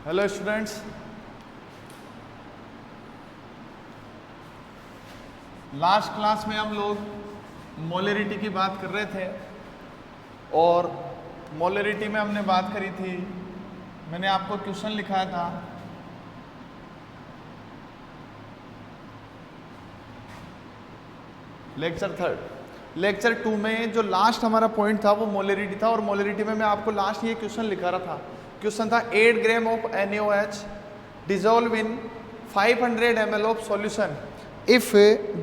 Hello students, last class में हम लोग मोलरिटी की बात कर रहे थे और मोलरिटी में हमने बात करी थी। मैंने आपको क्वेश्चन लिखाया था, लेक्चर 3। लेक्चर 2 में जो लास्ट हमारा पॉइंट था वो मोलरिटी था और मोलरिटी में मैं आपको लास्ट ये क्वेश्चन लिखा रहा था। क्वेश्चन था 8 gram of NaOH dissolve in 500 ml of solution if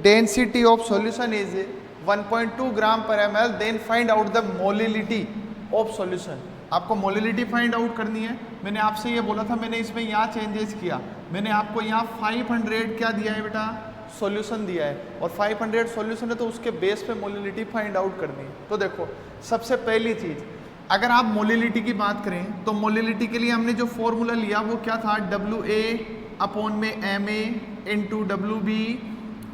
density of solution is 1.2 gram per ml then find out the molality of solution। आपको मोलरिटी फाइंड आउट करनी है। मैंने आपसे ये बोला था, मैंने इसमें यहाँ चेंजेस किया। मैंने आपको यहाँ 500 क्या दिया है बेटा, सॉल्यूशन दिया है और 500 सॉल्यूशन है तो उसके बेस पे मोलरिटी फाइंड आउट करनी है। तो देखो, सबसे पहली चीज़, अगर आप मोलरिटी की बात करें तो मोलरिटी के लिए हमने जो फॉर्मूला लिया वो क्या था, WA/MA इंटू WB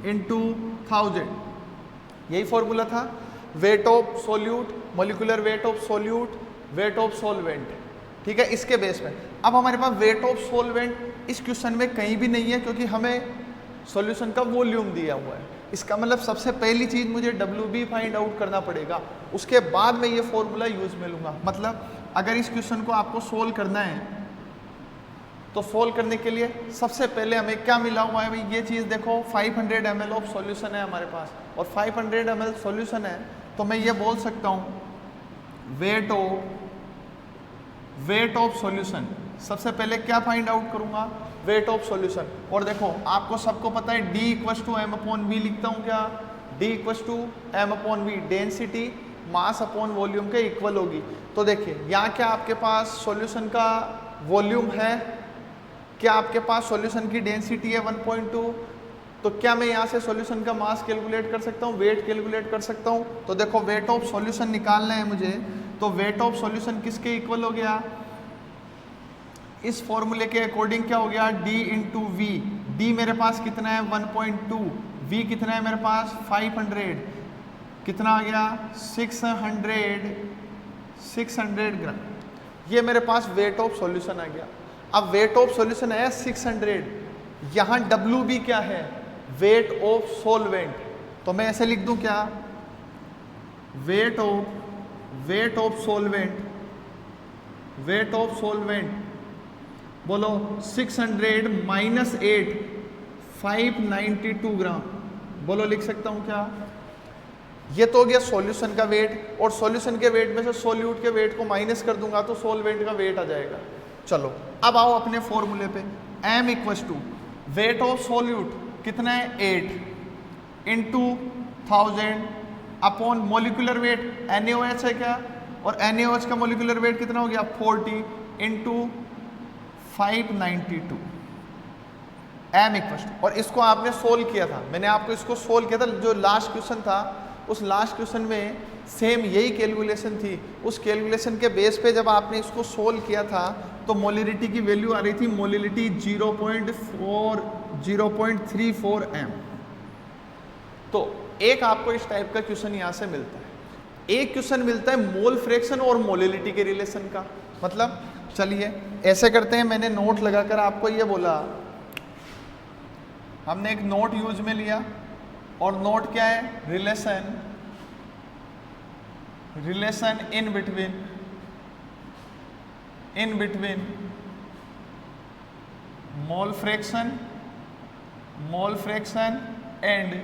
इंटू 1000, यही फॉर्मूला था। Weight of solute, molecular weight of solute, weight of solvent, ठीक है, इसके बेस पे। अब हमारे पास वेट ऑफ सॉल्वेंट इस क्वेश्चन में कहीं भी नहीं है क्योंकि हमें सॉल्यूशन का वॉल्यूम दिया हुआ है। इसका मतलब सबसे पहली चीज़ मुझे WB फाइंड आउट करना पड़ेगा, उसके बाद मैं ये फॉर्मूला यूज में लूँगा। मतलब अगर इस क्वेश्चन को आपको सोल्व करना है तो सोल्व करने के लिए सबसे पहले हमें क्या मिला हुआ है भाई, ये चीज़ देखो, 500 ml ऑफ सॉल्यूशन है हमारे पास और 500 ml सॉल्यूशन है तो मैं ये बोल सकता हूँ वेट ऑफ सॉल्यूशन। सबसे पहले क्या फाइंड आउट करूंगा, वेट ऑफ सॉल्यूशन। और देखो, आपको सबको पता है D = M/V लिखता हूँ क्या, D = M/V, density mass upon volume के इक्वल होगी। तो देखिए यहाँ क्या आपके पास सॉल्यूशन का वॉल्यूम है, क्या आपके पास सॉल्यूशन की डेंसिटी है 1.2, तो क्या मैं यहाँ से सॉल्यूशन का मास कैलकुलेट कर सकता हूँ, वेट कैलकुलेट कर सकता हूँ। तो देखो, वेट ऑफ सॉल्यूशन निकालना है मुझे, तो वेट ऑफ सॉल्यूशन किसके इक्वल हो गया, इस फॉर्मूले के अकॉर्डिंग क्या हो गया, D इंटू वी। D मेरे पास कितना है 1.2, V कितना है मेरे पास 500, कितना आ गया 600 ग्राम। ये मेरे पास वेट ऑफ सॉल्यूशन आ गया। अब वेट ऑफ सॉल्यूशन है 600, यहाँ WB क्या है, वेट ऑफ सॉल्वेंट। तो मैं ऐसे लिख दूं क्या, वेट ऑफ सॉल्वेंट, बोलो 600 माइनस 8, 592 ग्राम। बोलो, लिख सकता हूं क्या, ये तो हो गया सॉल्यूशन का वेट और सॉल्यूशन के वेट में से सॉल्यूट के वेट को माइनस कर दूंगा तो सॉल्वेंट का वेट आ जाएगा। चलो अब आओ अपने फॉर्मूले पे, M = वेट ऑफ सॉल्यूट कितना है 8 into 1000 upon molecular wait NaOH है क्या, और NaOH का मोलिकुलर वेट कितना हो गया 40 इंटू 592 M = और इसको आपने सोल्व किया था, मैंने आपको इसको सोल्व किया था। जो लास्ट क्वेश्चन था उस लास्ट क्वेश्चन में सेम यही कैलकुलेशन थी। उस कैलकुलेशन के बेस पे जब आपने इसको सोल्व किया था तो मोलरिटी की वैल्यू आ रही थी, मोलरिटी 0.34 M। तो एक आपको इस टाइप का क्वेश्चन यहाँ से मिलता है। एक क्वेश्चन मिलता है मोल फ्रैक्शन और मोलरिटी के रिलेशन का। मतलब चलिए ऐसे करते हैं, मैंने नोट लगाकर आपको ये बोला, हमने एक नोट यूज में लिया और नोट क्या है, relation in between mole fraction and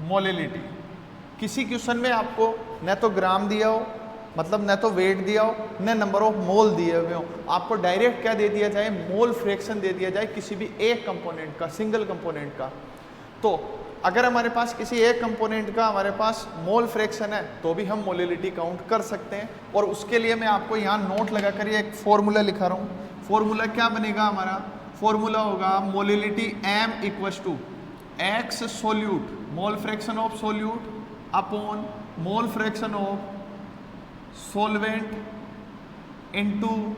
molarity. किसी क्वेश्चन में आपको न तो ग्राम दिया हो, मतलब न तो वेट दिया हो, न नंबर ऑफ मोल दिए हुए हो, आपको डायरेक्ट क्या दे दिया जाए, मोल फ्रैक्शन दे दिया जाए किसी भी एक कंपोनेंट का, सिंगल कंपोनेंट का। तो अगर हमारे पास किसी एक कंपोनेंट का हमारे पास मोल फ्रैक्शन है तो भी हम मोलरिटी काउंट कर सकते हैं। और उसके लिए मैं आपको यहाँ नोट लगाकर ये एक फॉर्मूला लिखा रहा हूँ। फॉर्मूला क्या बनेगा हमारा, फॉर्मूला होगा molarity M = X solute, mole fraction of solute upon mole fraction of solvent into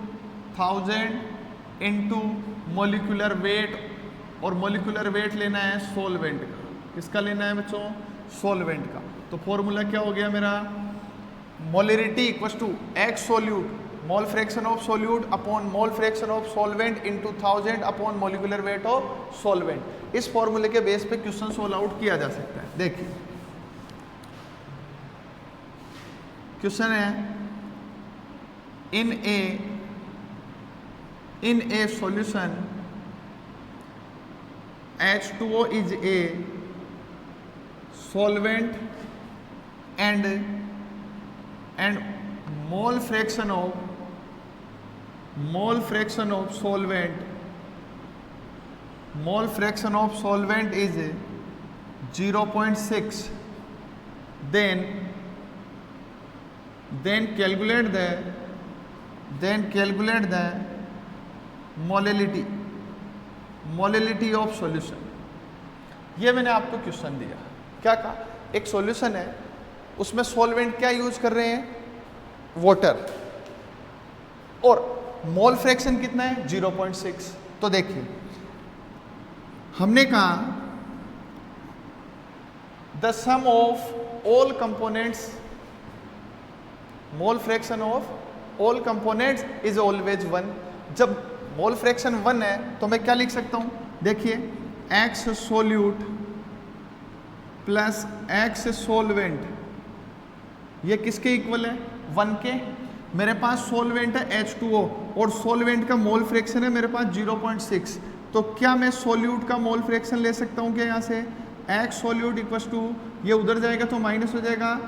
1000 into molecular weight, और मोलिकुलर वेट लेना है सॉल्वेंट का। किसका लेना है बच्चों, सॉल्वेंट का। तो फॉर्मूला क्या हो गया मेरा, molarity = X solute mole fraction of solute upon mole fraction of solvent into 1000 upon molecular weight of solvent. इस फॉर्मूले के बेस पे क्वेश्चन सोल्व आउट किया जा सकता है। देखिए क्वेश्चन है, in a solution H2O is a solvent and mole fraction of solvent is 0.6, then calculate the molality of solution. ये मैंने आपको क्वेश्चन दिया, क्या कहा, एक सॉल्यूशन है उसमें सॉल्वेंट क्या यूज कर रहे हैं, वाटर, और मोल फ्रैक्शन कितना है 0.6। तो देखिए हमने कहा the sum of all components, mole fraction of all components is always 1। जब मोल फ्रैक्शन 1 है तो मैं क्या लिख सकता हूं, देखिए x solute plus x solvent, ये किसके इक्वल है, 1 के। मेरे पास सोलवेंट है H2O और सोलवेंट का मोल फ्रैक्शन है मेरे पास 0.6। तो क्या मैं सोल्यूट का मोल फ्रैक्शन ले सकता हूं क्या, यहाँ से एक्स सोल्यूट इक्वल टू, ये उधर जाएगा तो माइनस हो जाएगा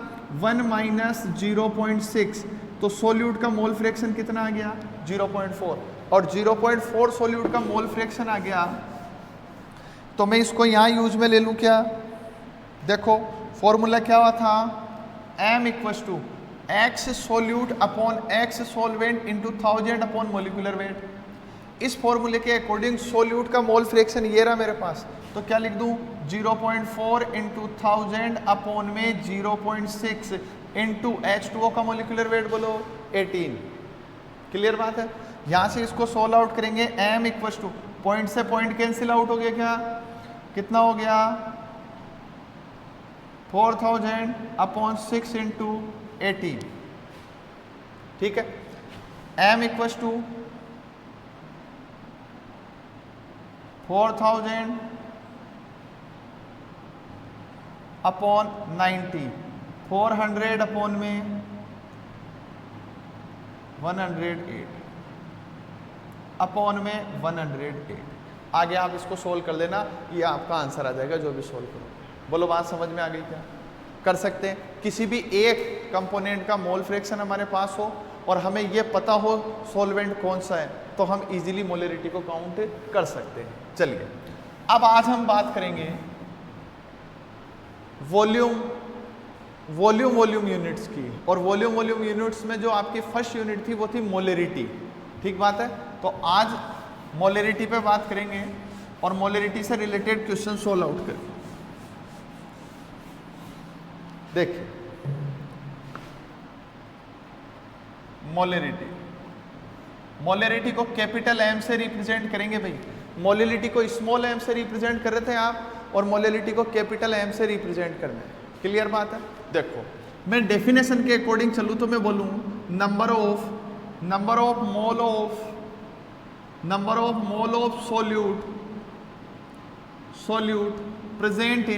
1 माइनस 0.6, तो सोल्यूट का मोल फ्रैक्शन कितना आ गया 0.4, और 0.4 सोल्यूट का मोल फ्रैक्शन आ गया। तो मैं इसको यहाँ यूज में ले लूँ क्या, देखो फॉर्मूला क्या हुआ था, m equal to x solute upon x solvent into 1000 upon molecular weight. इस फॉर्मूले के अकॉर्डिंग सोल्यूट का मोल फ्रैक्शन ये रहा मेरे पास, तो क्या लिख दूँ 0.4 इंटू 1000 अपॉन में 0.6 इंटू H2O का मोलिकुलर वेट बोलो 18। क्लियर बात है। यहाँ से इसको सोल्व आउट करेंगे, m इक्वल टू पॉइंट से पॉइंट कैंसिल आउट हो गया, क्या कितना हो गया 4000 अपॉन 6 इंटू 18, ठीक है। m equal to 4000 upon 90, 400 upon में 108 अपॉन में 108। आगे आप इसको सोल्व कर लेना, ये आपका आंसर आ जाएगा जो भी सोल्व करो। बोलो बात समझ में आ गई क्या, कर सकते हैं। किसी भी एक कंपोनेंट का मोल फ्रैक्शन हमारे पास हो और हमें ये पता हो सॉल्वेंट कौन सा है, तो हम इजीली मोलरिटी को काउंट कर सकते हैं। चलिए अब आज हम बात करेंगे वॉल्यूम यूनिट्स की, और वॉल्यूम यूनिट्स में जो आपकी फर्स्ट यूनिट थी वो थी मोलरिटी, ठीक बात है। तो आज मोलरिटी पे बात करेंगे और मोलरिटी से रिलेटेड क्वेश्चन सोल्व आउट करेंगे। देखिए मोलरिटी को कैपिटल M से रिप्रेजेंट करेंगे भाई। मोलरिटी को स्मॉल m से रिप्रेजेंट कर रहे थे आप, और मोलरिटी को कैपिटल M से रिप्रेजेंट करना है। क्लियर बात है। देखो मैं डेफिनेशन के अकॉर्डिंग चलूँ तो मैं बोलूँ number of mole of solute present in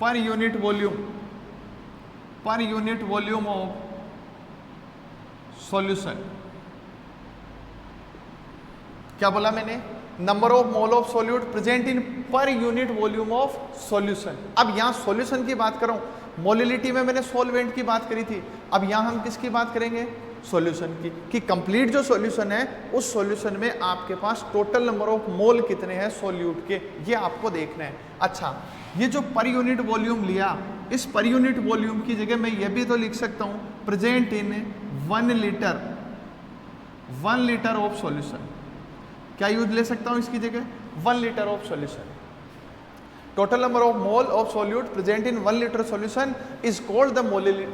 per unit volume of solution. क्या बोला मैंने, number of mole of solute present in per unit volume of solution. अब यहाँ सॉल्यूशन की बात कर रहा हूँ, मोलिलिटी में मैंने सॉल्वेंट की बात करी थी, अब यहाँ हम किसकी बात करेंगे, सॉल्यूशन की, कि कंप्लीट जो सॉल्यूशन है उस सॉल्यूशन में आपके पास टोटल नंबर ऑफ मोल कितने हैं सोल्यूट के, ये आपको देखना है। अच्छा, ये जो पर यूनिट वॉल्यूम लिया, इस पर यूनिट वॉल्यूम की जगह मैं ये भी तो लिख सकता हूँ present in 1 litre of solution. क्या यूज ले सकता हूँ इसकी जगह, 1 litre of solution. Total number of mole of solute present in 1 litre solution is called the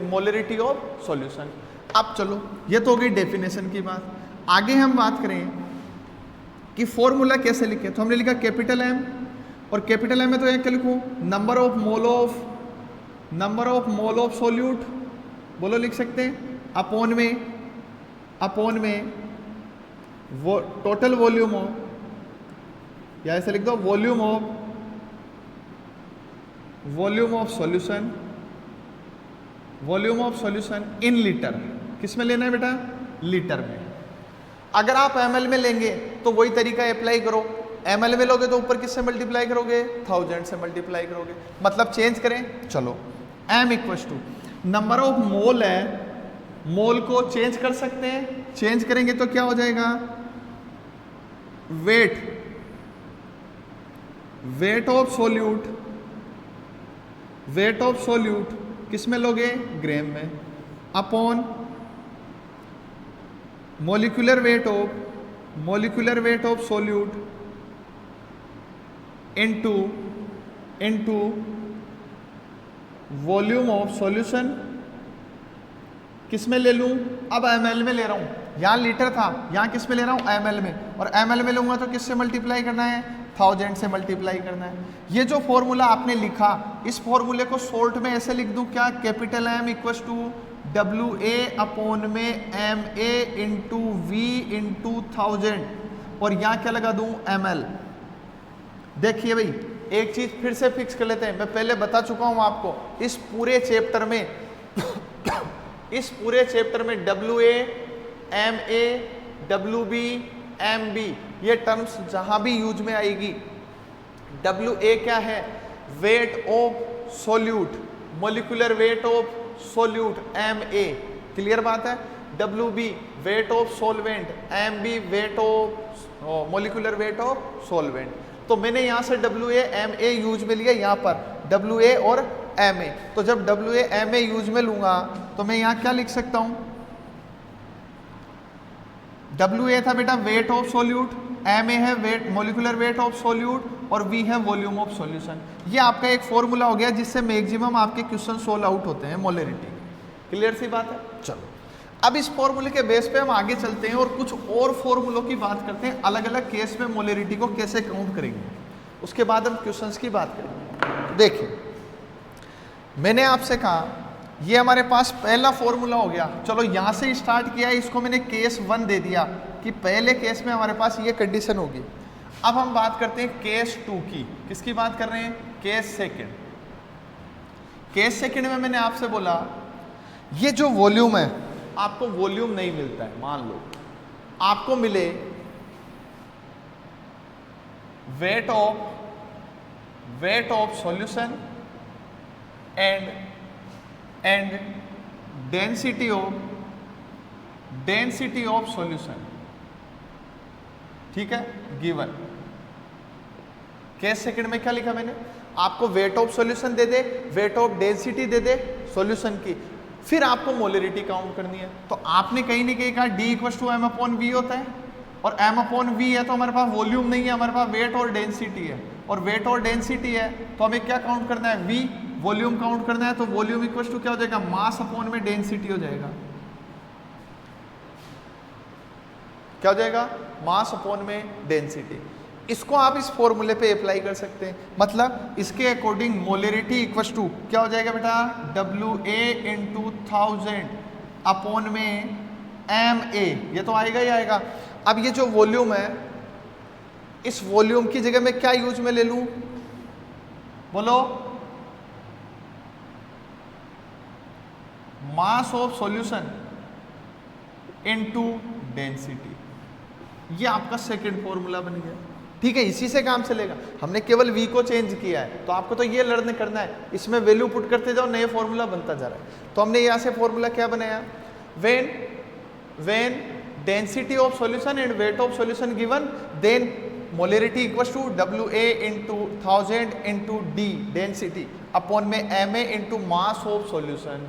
molarity of solution. अब चलो ये तो हो गई डेफिनेशन की बात। आगे हम बात करें कि फॉर्मूला कैसे लिखे, तो हमने लिखा कैपिटल M, और कैपिटल M में तो क्या लिखूँ, number of mole of number of mole of solute, बोलो लिख सकते हैं, अपॉन में वो टोटल वॉल्यूम ऑफ, या ऐसे लिख दो volume of solution in litre. किस में लेना है बेटा? लीटर में। अगर आप ml में लेंगे तो वही तरीका अप्लाई करो, ml में लोगे तो ऊपर किससे मल्टीप्लाई करोगे? 1000 से मल्टीप्लाई करोगे। मतलब चेंज करें, चलो m equals to number of mole है, मोल को चेंज कर सकते हैं, चेंज करेंगे तो क्या हो जाएगा? वेट ऑफ सोल्यूट किस में लोगे? ग्राम में, upon molecular weight of solute into volume of solution. किस में ले लूं? अब ml में ले रहा हूं, यहां लीटर था, यहां किस में ले रहा हूं? ml में, और ml में लूंगा तो किससे मल्टीप्लाई करना है? 1000 से मल्टीप्लाई करना है। ये जो फॉर्मूला आपने लिखा, इस फॉर्मूले को शॉर्ट में ऐसे लिख दूं क्या? Capital M equals to WA upon में MA इंटू V इंटू 1000, और यहाँ क्या लगा दूं? ml। देखिए भाई, एक चीज फिर से फिक्स कर लेते हैं, मैं पहले बता चुका हूं आपको, इस पूरे चैप्टर में WA, MA, WB, MB ये टर्म्स जहां भी यूज में आएगी, WA क्या है? Wait of solute, molecular weight of solute MA, clear बात है? WB weight of solvent, MB weight of molecular weight of solvent. तो मैंने यहां से WA MA यूज में लिया, यहां पर WA और MA। तो जब WA MA यूज में लूंगा तो मैं यहां क्या लिख सकता हूं? WA था बेटा वेट ऑफ सोल्यूट, MA है weight molecular weight of solute, और V है वॉल्यूम ऑफ सॉल्यूशन। ये आपका एक फॉर्मूला हो गया जिससे मैक्सिमम आपके क्वेश्चन सोल्व आउट होते हैं मोलरिटी। क्लियर सी बात है? चलो अब इस फॉर्मूले के बेस पे हम आगे चलते हैं और कुछ और फॉर्मूलों की बात करते हैं, अलग अलग केस में मोलरिटी को कैसे काउंट करेंगे, उसके बाद हम क्वेश्चंस की बात करेंगे। देखिए, मैंने आपसे कहा ये हमारे पास पहला फॉर्मूला हो गया, चलो यहाँ से स्टार्ट किया, इसको मैंने केस 1 दे दिया कि पहले केस में हमारे पास ये कंडीशन होगी। अब हम बात करते हैं केस 2 की। किसकी बात कर रहे हैं? Case second. केस सेकंड में मैंने आपसे बोला ये जो वॉल्यूम है, आपको वॉल्यूम नहीं मिलता है, मान लो आपको मिले wait of solution and density of solution, ठीक है, गिवन। केस सेकंड में क्या लिखा मैंने? आपको wait of solution they they, weight of density they they solution की, फिर आपको मोलरिटी काउंट करनी है। तो आपने कहीं ना कहीं कहा D equals to M upon V होता है, और M अपॉन V है तो हमारे पास वॉल्यूम नहीं है, हमारे पास वेट और डेंसिटी है, और वेट और डेंसिटी है तो हमें क्या काउंट करना है? V, वॉल्यूम काउंट करना है। तो वॉल्यूम इक्वल्स टू क्या हो जाएगा? मास अपॉन में डेंसिटी हो जाएगा। क्या हो जाएगा? मास अपॉन में डेंसिटी। इसको आप इस फॉर्मूले पे अप्लाई कर सकते हैं, मतलब इसके अकॉर्डिंग मोलरिटी इक्वल्स टू क्या हो जाएगा बेटा? WA इंटू 1000 अपॉन में MA, ये तो आएगा ही आएगा। अब ये जो वॉल्यूम है, इस वॉल्यूम की जगह मैं क्या यूज में ले लूं? बोलो, मास ऑफ सॉल्यूशन इनटू डेंसिटी। ये आपका सेकंड फॉर्मूला बन गया, ठीक है, इसी से काम चलेगा। हमने केवल V को चेंज किया है, तो आपको तो ये लर्न करना है, इसमें वैल्यू पुट करते जाओ, नए फॉर्मूला बनता जा रहा है। तो हमने यहाँ से फॉर्मूला क्या बनाया? When density of solution and weight of solution given, then molarity equals to WA into 1000 into D density upon में MA into mass of solution,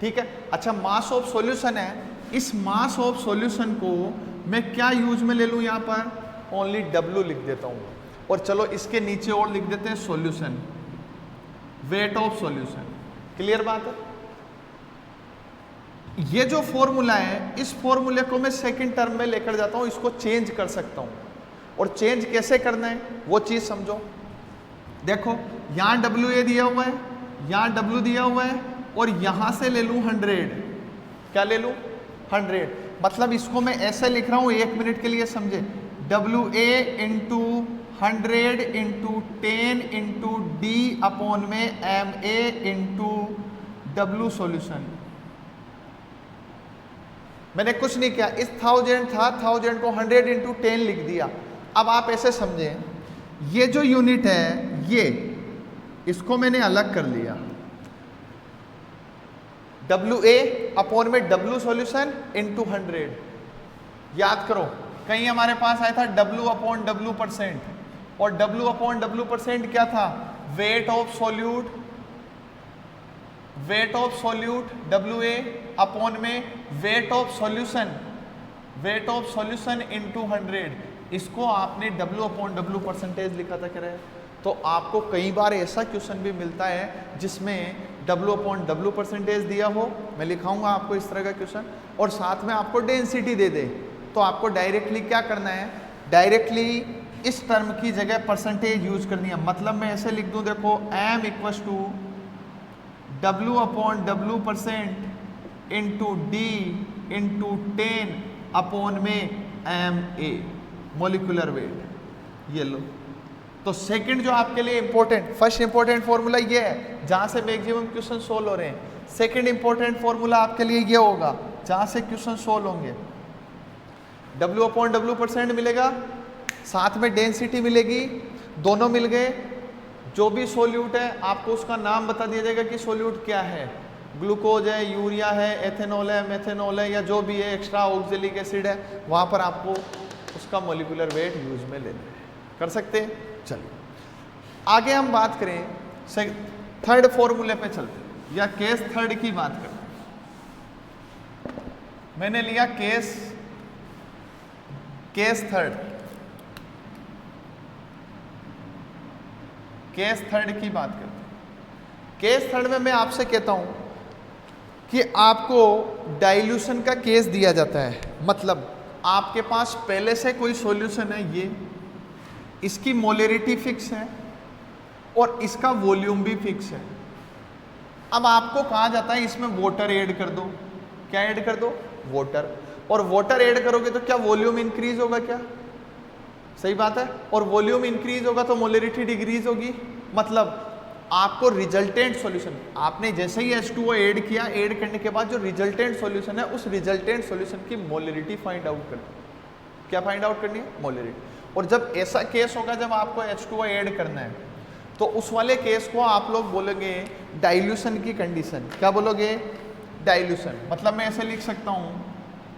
ठीक है। अच्छा, मास ऑफ सॉल्यूशन है, इस मास ऑफ सॉल्यूशन को मैं क्या यूज में ले लूं? यहाँ पर ओनली W लिख देता हूं, और चलो इसके नीचे और लिख देते हैं solution, weight of solution. Clear बात है? ये जो फॉर्मूला है, इस फॉर्मूले को मैं सेकंड टर्म में लेकर जाता हूं, इसको चेंज कर सकता हूं, और चेंज कैसे करना है वो चीज समझो। देखो, यहां WA दिया हुआ है, यहाँ W दिया हुआ है और यहाँ से ले लूँ 100, क्या ले लूँ 100, मतलब इसको मैं ऐसे लिख रहा हूँ 1 मिनट के लिए समझे, WA into 100 into 10 into D upon में MA इंटू W सॉल्यूशन। मैंने कुछ नहीं किया, इस 1000 था, 1000 को 100 इंटू 10 लिख दिया। अब आप ऐसे समझें, ये जो यूनिट है ये, इसको मैंने अलग कर लिया, WA अपॉन में W सॉल्यूशन इंटू 100। याद करो कहीं हमारे पास आया था W अपॉन W परसेंट, और W अपॉन W परसेंट क्या था, weight of solute, weight of solute WA upon में weight of solution, weight of solution into 100। इसको आपने W अपॉन W परसेंटेज लिखा था, कह रहे हैं। तो आपको कई बार ऐसा क्वेश्चन भी मिलता है जिसमें W अपॉन W परसेंटेज दिया हो, मैं लिखाऊंगा आपको इस तरह का क्वेश्चन, और साथ में आपको डेंसिटी दे दे, तो आपको डायरेक्टली क्या करना है, डायरेक्टली इस टर्म की जगह परसेंटेज यूज करनी है। मतलब मैं ऐसे लिख दूं, देखो M equals to W upon W percent into D into 10 upon में MA मोलिकुलर वेट, ये लो। तो सेकंड जो आपके लिए इंपॉर्टेंट, फर्स्ट इंपॉर्टेंट फॉर्मूला ये है जहां से मैक्सिमम क्वेश्चन सोल्व हो रहे हैं। सेकंड इंपॉर्टेंट फॉर्मूला आपके लिए ये होगा जहां से क्वेश्चन सोल्व होंगे, W अपॉन W परसेंट मिलेगा, साथ में डेंसिटी मिलेगी, दोनों मिल गए। जो भी सोल्यूट है आपको उसका नाम बता दिया जाएगा कि सोल्यूट क्या है, ग्लूकोज है, यूरिया है, एथेनॉल है, मेथेनॉल है, या जो भी है, एक्स्ट्रा ऑक्जेलिक एसिड है, वहां पर आपको उसका मोलिकुलर वेट यूज में लेना है। कर सकते हैं? चलिए आगे हम बात करें, थर्ड फॉर्मूले पे चलते हैं, या केस थर्ड की बात करते हैं। मैंने लिया केस थर्ड, केस थर्ड की बात करते हैं। केस थर्ड में मैं आपसे कहता हूं कि आपको डाइल्यूशन का केस दिया जाता है, मतलब आपके पास पहले से कोई सॉल्यूशन है, ये इसकी मोलरिटी फिक्स है और इसका वॉल्यूम भी फिक्स है। अब आपको कहा जाता है इसमें वाटर ऐड कर दो, क्या ऐड कर दो, वाटर, और वाटर ऐड करोगे तो क्या वॉल्यूम इंक्रीज होगा, क्या सही बात है, और वॉल्यूम इंक्रीज होगा तो मोलरिटी डिक्रीज होगी। मतलब आपको रिजल्टेंट सॉल्यूशन, आपने जैसे ही H2O ऐड किया, ऐड करने के बाद जो रिजल्टेंट सॉल्यूशन है, उस रिजल्टेंट सॉल्यूशन की मोलरिटी फाइंड आउट करनी, क्या फाइंड आउट करनी है, मोलरिटी। और जब ऐसा केस होगा जब आपको H2O ऐड करना है, तो उस वाले केस को आप लोग बोलोगे डाइल्यूशन की कंडीशन, क्या बोलोगे, डाइल्यूशन। मतलब मैं ऐसे लिख सकता हूं,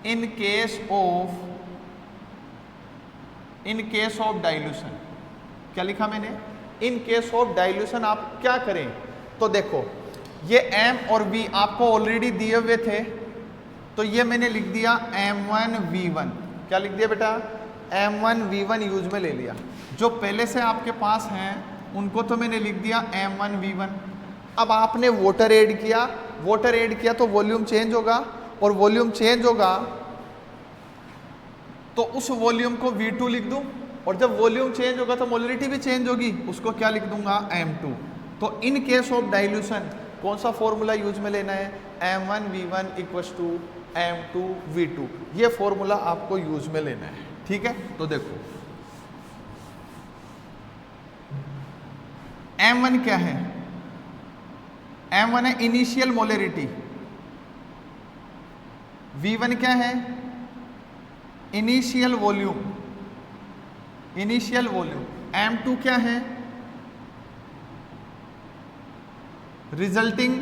इन केस ऑफ डाइल्यूशन, क्या लिखा मैंने, इन केस ऑफ डाइल्यूशन आप क्या करें, तो देखो ये M और V आपको ऑलरेडी दिए हुए थे, तो ये मैंने लिख दिया M1V1, क्या लिख दिया बेटा, M1V1 यूज में ले लिया। जो पहले से आपके पास हैं उनको तो मैंने लिख दिया M1V1। अब आपने वाटर ऐड किया, वाटर ऐड किया तो वॉल्यूम चेंज होगा, और वॉल्यूम चेंज होगा तो उस वॉल्यूम को V2 लिख दूं, और जब वॉल्यूम चेंज होगा तो मोलरिटी भी चेंज होगी, उसको क्या लिख दूंगा, M2। तो इन केस ऑफ डाइल्यूशन कौन सा फॉर्मूला यूज में लेना है, M1V1 इक्वल्स टू M2V2, ये फॉर्मूला आपको यूज में लेना है, ठीक है। तो देखो M1 क्या है, M1 है इनिशियल मोलरिटी, V1 क्या है, initial volume, initial volume, M2 क्या है, रिजल्टिंग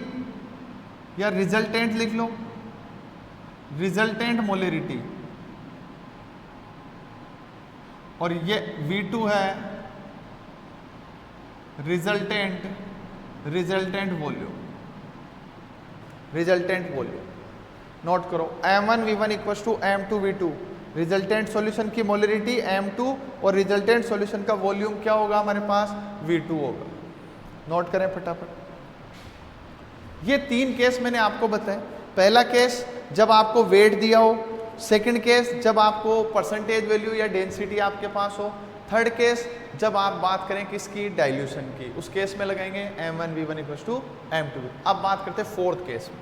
या रिजल्टेंट लिख लो, रिजल्टेंट मोलरिटी, और ये V2 है resultant volume, resultant volume. Note करो M1V1 equals to M2V2, resultant solution की मोलरिटी M2 और रिजल्टेंट सॉल्यूशन का वॉल्यूम क्या होगा हमारे पास, V2 होगा। नोट करें फटाफट। ये तीन केस मैंने आपको बताए। पहला केस जब आपको वेट दिया हो, सेकंड केस जब आपको परसेंटेज वैल्यू या डेंसिटी आपके पास हो, थर्ड केस जब आप बात करें किसकी, डाइल्यूशन की, उस केस में लगाएंगे m1v1 इक्वल्स टू m2v। अब बात करते हैं फोर्थ केस में।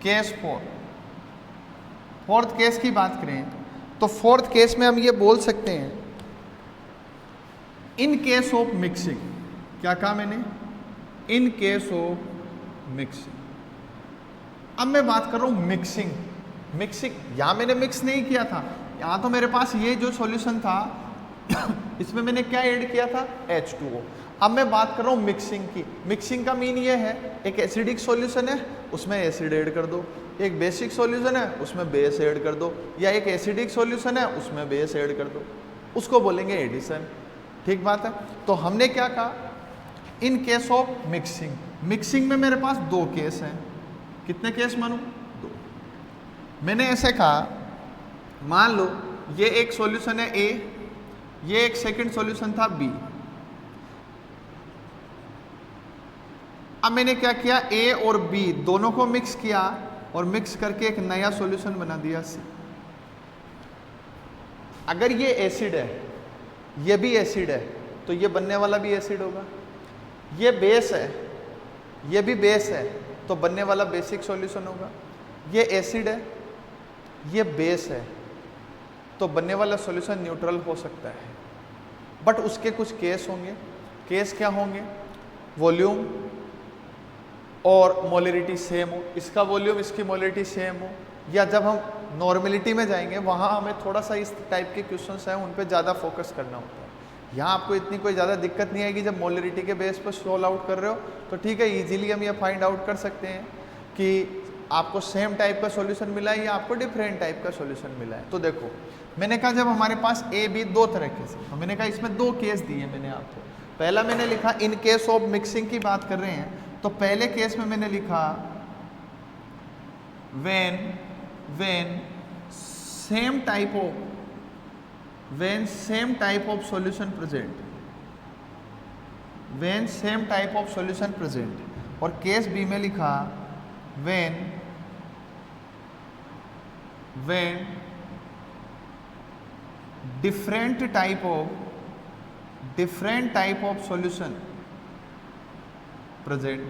केस फोर्थ केस की बात करें तो फोर्थ केस में हम ये बोल सकते हैं इन केस ऑफ मिक्सिंग, क्या कहा मैंने, इन केस ऑफ मिक्सिंग। अब मैं बात कर रहा हूं मिक्सिंग, यहां मैंने मिक्स नहीं किया था, यहां तो मेरे पास ये जो सॉल्यूशन था इसमें मैंने क्या ऐड किया था, H2O। अब मैं बात कर रहा हूं मिक्सिंग की। मिक्सिंग का मीन ये है, एक एसिडिक सॉल्यूशन है उसमें एसिड ऐड कर दो, एक बेसिक सॉल्यूशन है उसमें बेस ऐड कर दो, या एक एसिडिक सॉल्यूशन है उसमें बेस ऐड कर दो, उसको बोलेंगे एडिशन। ठीक बात है। तो हमने क्या कहा, इन केस ऑफ मिक्सिंग में मेरे पास दो केस हैं। कितने केस मानूं, दो। मैंने ऐसे कहा, मान लो ये एक सॉल्यूशन है A, ये एक सेकंड सॉल्यूशन था B। अब मैंने क्या किया, A और B दोनों को मिक्स किया और मिक्स करके एक नया सॉल्यूशन बना दिया C। अगर ये एसिड है, ये भी एसिड है, तो ये बनने वाला भी एसिड होगा। ये बेस है, ये भी बेस है, तो बनने वाला बेसिक सॉल्यूशन होगा। ये एसिड है, ये बेस है, तो बनने वाला सॉल्यूशन न्यूट्रल हो सकता है। बट उसके कुछ केस होंगे। केस क्या होंगे, वॉल्यूम और मोलरिटी सेम हो, इसका वॉल्यूम इसकी मोलरिटी सेम हो, या जब हम नॉर्मेलिटी में जाएंगे वहाँ हमें थोड़ा सा इस टाइप के क्वेश्चंस हैं उन पे ज़्यादा फोकस करना होता है। यहाँ आपको इतनी कोई ज़्यादा दिक्कत नहीं आएगी, जब मोलरिटी के बेस पर सोल्व आउट कर रहे हो तो ठीक है, इजीली हम ये फाइंड आउट कर सकते हैं कि आपको सेम टाइप का सॉल्यूशन मिला है या आपको डिफरेंट टाइप का सॉल्यूशन मिला है। तो देखो मैंने कहा जब हमारे पास A B दो तरह के, तो मैंने कहा इसमें दो केस दिए मैंने आपको। पहला मैंने लिखा इन केस ऑफ मिक्सिंग की बात कर रहे हैं, तो पहले केस में मैंने लिखा when same type of solution present, और केस बी में लिखा when different type of solution present,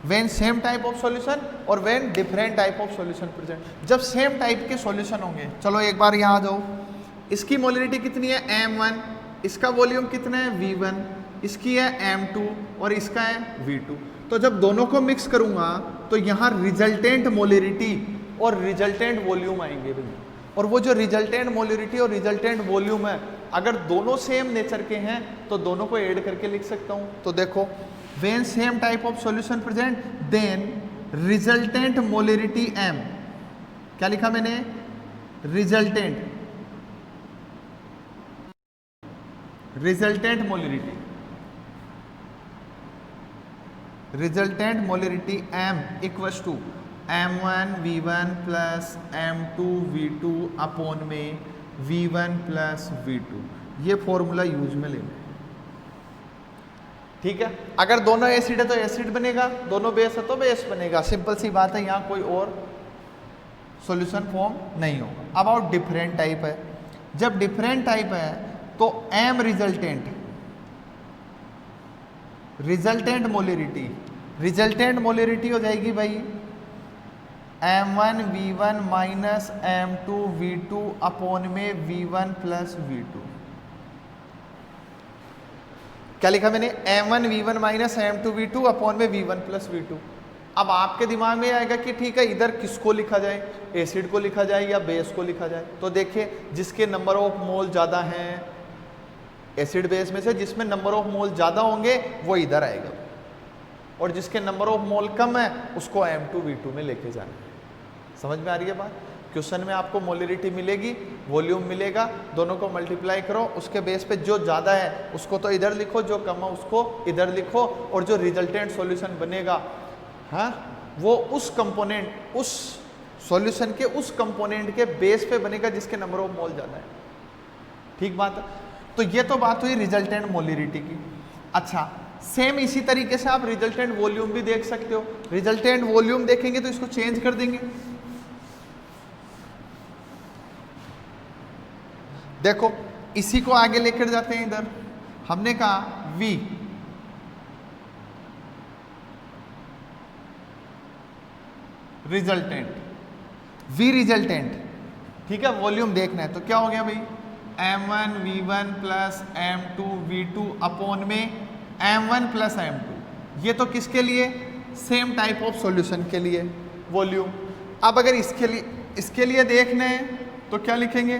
when same type of solution और when different type of solution present। जब सेम टाइप के सॉल्यूशन होंगे, चलो एक बार यहाँ आ जाओ, इसकी मोलरिटी कितनी है m1, इसका वॉल्यूम कितना है v1, इसकी है m2 और इसका है v2। तो जब दोनों को मिक्स करूंगा तो यहाँ रिजल्टेंट मोलरिटी और रिजल्टेंट वॉल्यूम आएंगे भैया। और वो जो रिजल्टेंट मोलरिटी और रिजल्टेंट वॉल्यूम है, अगर दोनों सेम नेचर के हैं तो दोनों को ऐड करके लिख सकता हूँ। तो देखो when same type of solution present then resultant molarity m, क्या लिखा मैंने, resultant molarity m equals to m1 v1 plus m2 v2 upon में v1 plus v2। ये फॉर्मूला यूज में लेना, ठीक है। अगर दोनों एसिड है तो एसिड बनेगा, दोनों बेस है तो बेस बनेगा, सिंपल सी बात है, यहाँ कोई और सॉल्यूशन फॉर्म नहीं होगा। अब और डिफरेंट टाइप है, जब डिफरेंट टाइप है तो एम रिजल्टेंट मोलरिटी हो जाएगी भाई m1 v1 minus m2 v2 upon में v1 प्लस v2। क्या लिखा मैंने, m1 v1 minus m2 v2 upon में v1 प्लस v2। अब आपके दिमाग में आएगा कि ठीक है इधर किसको लिखा जाए, एसिड को लिखा जाए या बेस को लिखा जाए। तो देखिए जिसके नंबर ऑफ मोल ज़्यादा हैं एसिड बेस में से, जिसमें नंबर ऑफ मोल ज़्यादा होंगे वो इधर आएगा, और जिसके नंबर ऑफ मोल कम है उसको m2 v2 में लेके जाना है। समझ में आ रही है बात। क्वेश्चन में आपको मोलरिटी मिलेगी, वॉल्यूम मिलेगा, दोनों को मल्टीप्लाई करो, उसके बेस पे जो ज़्यादा है उसको तो इधर लिखो, जो कम है उसको इधर लिखो, और जो रिजल्टेंट सॉल्यूशन बनेगा हाँ वो उस कंपोनेंट, उस सॉल्यूशन के उस कंपोनेंट के बेस पे बनेगा जिसके नंबर ऑफ मोल ज़्यादा है। ठीक बात है। तो ये तो बात हुई रिजल्टेंट मोलरिटी की। अच्छा सेम इसी तरीके से आप रिजल्टेंट वॉल्यूम भी देख सकते हो। रिजल्टेंट वॉल्यूम देखेंगे तो इसको चेंज कर देंगे, देखो इसी को आगे लेकर जाते हैं इधर, हमने कहा V रिजल्टेंट, V रिजल्टेंट, ठीक है, वॉल्यूम देखना है तो क्या हो गया भाई, m1 v1 plus m2 v2 upon में m1 प्लस m2। ये तो किसके लिए, सेम टाइप ऑफ सॉल्यूशन के लिए वॉल्यूम। अब अगर इसके लिए देखना है तो क्या लिखेंगे,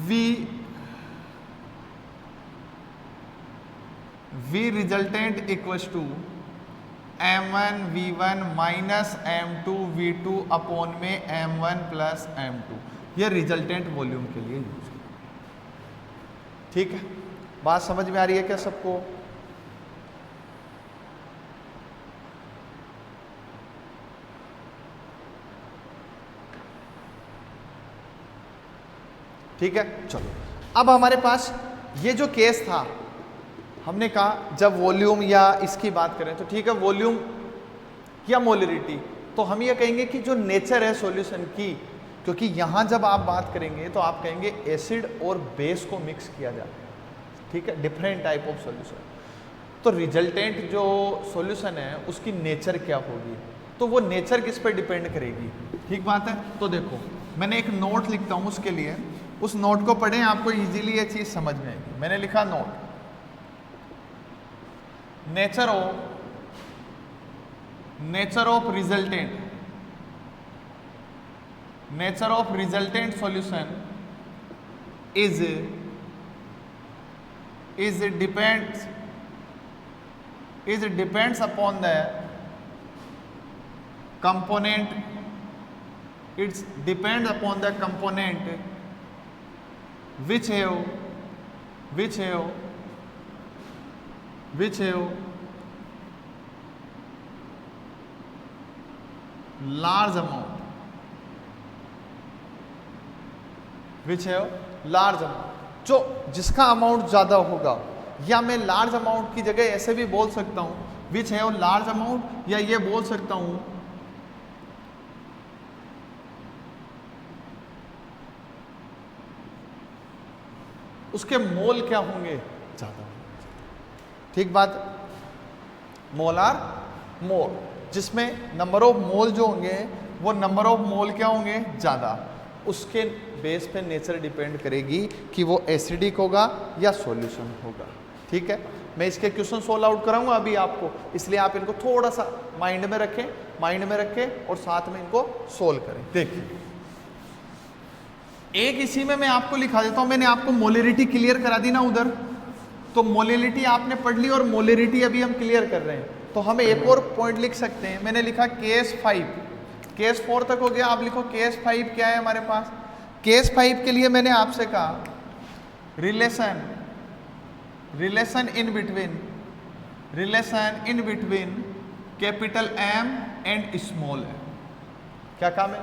V resultant equals to m1 v1 minus m2 v2 upon में m1 प्लस m2। ये रिजल्टेंट वॉल्यूम के लिए यूज किया। ठीक है, बात समझ में आ रही है क्या सबको? ठीक है, चलो अब हमारे पास ये जो केस था, हमने कहा जब वॉल्यूम या इसकी बात करें तो ठीक है, वॉल्यूम या मोलरिटी, तो हम ये कहेंगे कि जो नेचर है सॉल्यूशन की, क्योंकि यहाँ जब आप बात करेंगे तो आप कहेंगे एसिड और बेस को मिक्स किया जाता है, ठीक है, डिफरेंट टाइप ऑफ सॉल्यूशन। तो रिजल्टेंट जो सॉल्यूशन है उसकी नेचर क्या होगी, तो वो नेचर किस पर डिपेंड करेगी, ठीक बात है। तो देखो मैंने एक नोट लिखता हूँ उसके लिए, उस नोट को पढ़ें, आपको इजीली ये चीज़ समझ में आएगी। मैंने लिखा note, nature of resultant solution is depends upon the component, it depends upon the component which have large amount, जो जिसका अमाउंट ज़्यादा होगा, या मैं लार्ज अमाउंट की जगह ऐसे भी बोल सकता हूँ विच है लार्ज अमाउंट, या ये बोल सकता हूँ उसके मोल क्या होंगे, ज़्यादा। ठीक बात, मोलार मोल, जिसमें नंबर ऑफ मोल जो होंगे वो नंबर ऑफ मोल क्या होंगे, ज़्यादा। उसके बेस पे नेचर डिपेंड करेगी कि वो एसिडिक होगा या सॉल्यूशन होगा। ठीक है, मैं इसके क्वेश्चन सोल्व आउट कराऊंगा अभी आपको, इसलिए आप इनको थोड़ा सा माइंड में रखें और साथ में इनको सोल्व करें। देखिए एक इसी में मैं आपको लिखा देता हूं, मैंने आपको मोलरिटी क्लियर करा दी ना उधर, तो मोलरिटी आपने पढ़ ली और मोलरिटी अभी हम क्लियर कर रहे हैं, तो हम एक और पॉइंट लिख सकते हैं। मैंने लिखा केस 5, केस 4 तक हो गया, आप लिखो केस 5 क्या है हमारे पास। केस 5 के लिए मैंने आपसे कहा relation in between capital M and small m। क्या काम है,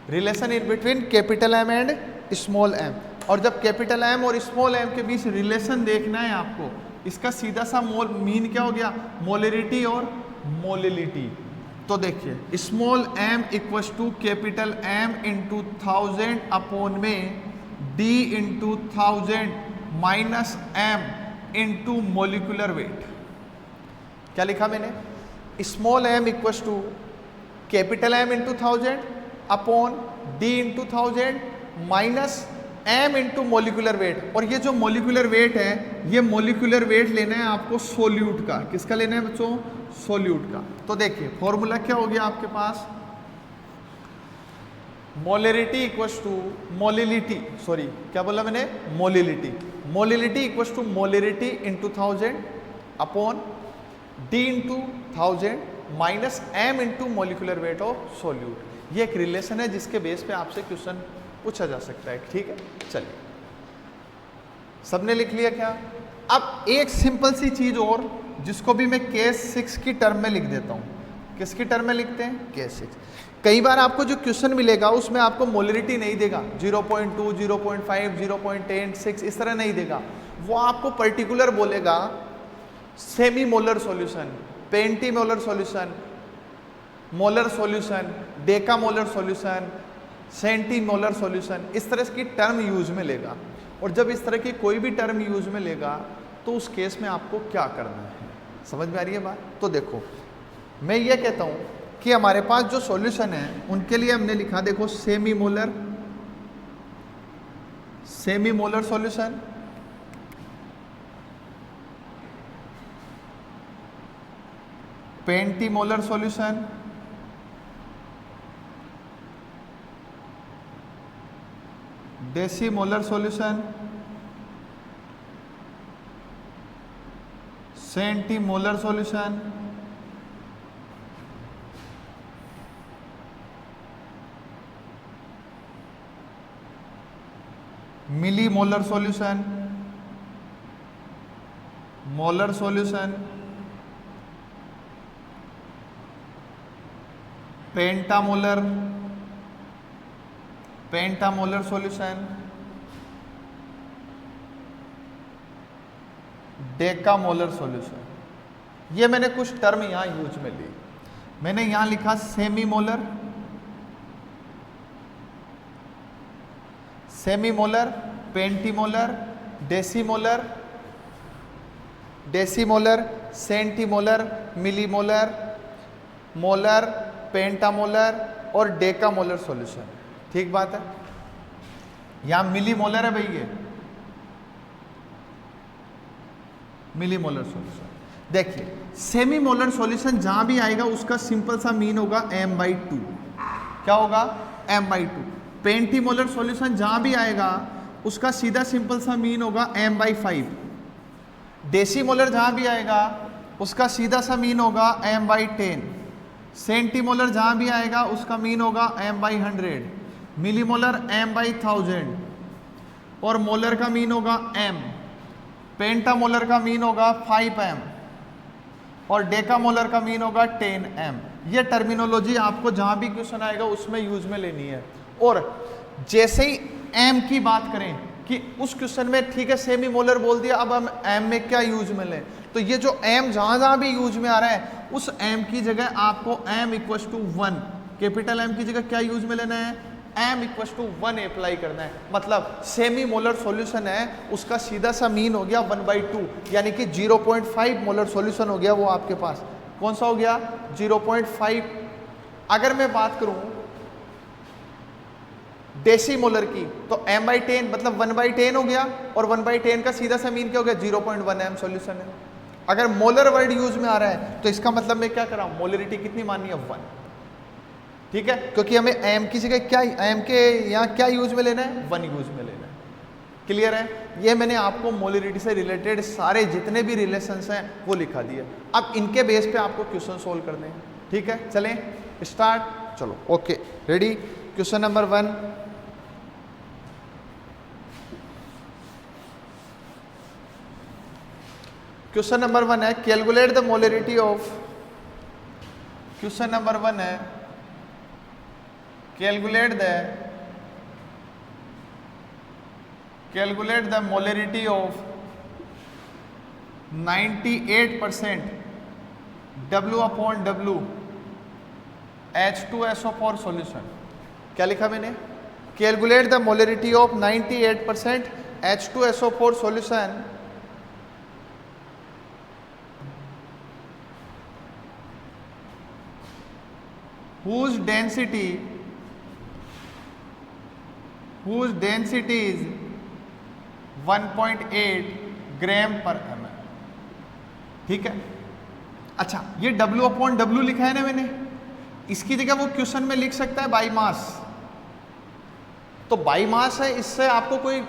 relation in between capital M and small m। और जब कैपिटल M और स्मॉल m के बीच रिलेशन देखना है आपको, इसका सीधा सा मीन क्या हो गया, मोलरिटी और मोलिलिटी। तो देखिए small m equals to capital M into 1000 upon में D into 1000 minus M into molecular weight. क्या लिखा मैंने, small m equals to capital M into 1000 upon D into 1000 minus M into molecular weight. और ये जो molecular weight है, ये molecular weight लेना है आपको सोल्यूट का। किसका लेना है बच्चों, सोल्यूट का। तो देखिए फॉर्मूला क्या हो गया आपके पास, molarity equals to molality, sorry क्या बोला मैंने, molality equals to molarity into 1000 upon D into 1000 minus M into molecular weight of solute. ये एक रिलेशन है जिसके बेस पे आपसे क्वेश्चन पूछा जा सकता है। ठीक है, चलिए सबने लिख लिया क्या। अब एक सिंपल सी चीज और, जिसको भी मैं केस 6 की टर्म में लिख देता हूँ। किसकी टर्म में लिखते हैं, केस 6। कई बार आपको जो क्वेश्चन मिलेगा उसमें आपको मोलरिटी नहीं देगा, 0.2, 0.5, 0.10, 6 इस तरह नहीं देगा। वो आपको पर्टिकुलर बोलेगा semi molar solution, penta molar solution, molar solution, deca molar solution, centimolar solution, इस तरह की टर्म यूज में लेगा। और जब इस तरह की कोई भी टर्म यूज में लेगा तो उस केस में आपको क्या करना है, समझ में आ रही है बात? तो देखो मैं ये कहता हूं कि हमारे पास जो सॉल्यूशन है उनके लिए हमने लिखा, देखो semi molar solution, pentamolar solution, decimolar solution, centimolar solution, millimolar solution, molar solution, pentamolar solution, decamolar solution. ये मैंने कुछ टर्म यहां यूज में ली। मैंने यहां लिखा सेमीमोलर, पेंटीमोलर, डेसीमोलर, सेंटीमोलर, मिलीमोलर, मोलर, पेंटामोलर और डेकामोलर सॉल्यूशन। ठीक बात है। यहां मिलीमोलर है भाई, ये मिलीमोलर सॉल्यूशन। देखिए सेमीमोलर सॉल्यूशन जहां भी आएगा उसका सिंपल सा मीन होगा m/2। क्या होगा? m/2। पेंटीमोलर सॉल्यूशन जहां भी आएगा उसका सीधा सिंपल सा मीन होगा m/5। डेसीमोलर जहां भी आएगा उसका सीधा सा मीन होगा m/10। सेंटीमोलर जहां भी आएगा उसका मीन होगा m/100। मिलीमोलर m/1000 और मोलर का मीन होगा m। पेंटामोलर का मीन होगा 5m और डेकामोलर का मीन होगा 10m। ये टर्मिनोलॉजी आपको जहां भी क्वेश्चन आएगा उसमें यूज में लेनी है। और जैसे ही m की बात करें कि उस क्वेश्चन में ठीक है सेमी मोलर बोल दिया, अब हम m में क्या यूज में लें, तो ये जो m जहां भी यूज में आ रहा है उस m की जगह आपको m = 1, कैपिटल M की जगह क्या यूज में लेना है? m = 1 अप्लाई करना है। मतलब सेमी मोलर सॉल्यूशन है उसका सीधा सा मीन हो गया 1/2, यानी कि 0.5 मोलर सॉल्यूशन हो गया वो आपके पास। कौन सा हो गया? 0.5। अगर मैं बात करूं डेसीमोलर की तो m/10 मतलब 1/10 हो गया, और 1/10 का सीधा सा मीन क्या हो गया? 0.1m सॉल्यूशन है। अगर मोलर वर्ड यूज में आ रहा है तो इसका मतलब मैं क्या कर रहा हूं? मोलरिटी कितनी माननी है? 1। ठीक है, क्योंकि हमें m की जगह क्या, m के यहाँ क्या यूज में लेना है? 1 यूज में लेना है। क्लियर है? ये मैंने आपको मोलरिटी से रिलेटेड सारे जितने भी रिलेशंस हैं वो लिखा दिए। अब इनके बेस पे आपको क्वेश्चन सोल्व करने हैं। ठीक है, चलें स्टार्ट। चलो okay, ready. Question number 1। Question number 1 है calculate the molarity of, question number 1 है calculate the molarity of 98% W/W H2SO4 solution. क्या लिखा मैंने? Calculate the molarity of 98% H2SO4 solution whose density is 1.8 ग्राम पर ml। ठीक है, अच्छा ये W/W लिखा है ना मैंने, इसकी जगह वो क्वेश्चन में लिख सकता है बाई मास। तो बाई मास है, इससे आपको कोई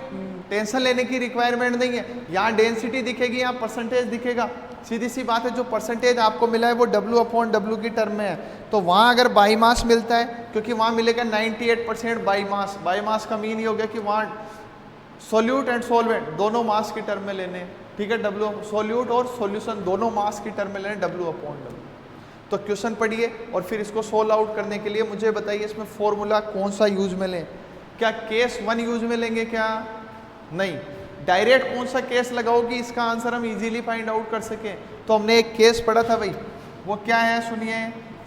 टेंशन लेने की रिक्वायरमेंट नहीं है। यहाँ डेंसिटी दिखेगी, यहाँ परसेंटेज दिखेगा, सीधी सी बात है। जो परसेंटेज आपको मिला है वो W/W की टर्म में है, तो वहाँ अगर बाई मास मिलता है, क्योंकि वहाँ मिलेगा 98% बाई मास। बाई मास का मीन ही हो गया कि वहाँ सोल्यूट एंड सोलवेंट दोनों मास की टर्म में लेने हैं। ठीक है, सोल्यूट और सॉल्यूशन दोनों मास की टर्म में लेने W/W। तो क्वेश्चन पढ़िए और फिर इसको सोल्व आउट करने के लिए मुझे बताइए इसमें फॉर्मूला कौन सा यूज में लें। क्या केस 1 यूज में लेंगे? क्या नहीं, डायरेक्ट कौन सा केस लगाओ कि इसका आंसर हम इजीली फाइंड आउट कर सकें। तो हमने एक केस पढ़ा था भाई, वो क्या है सुनिए,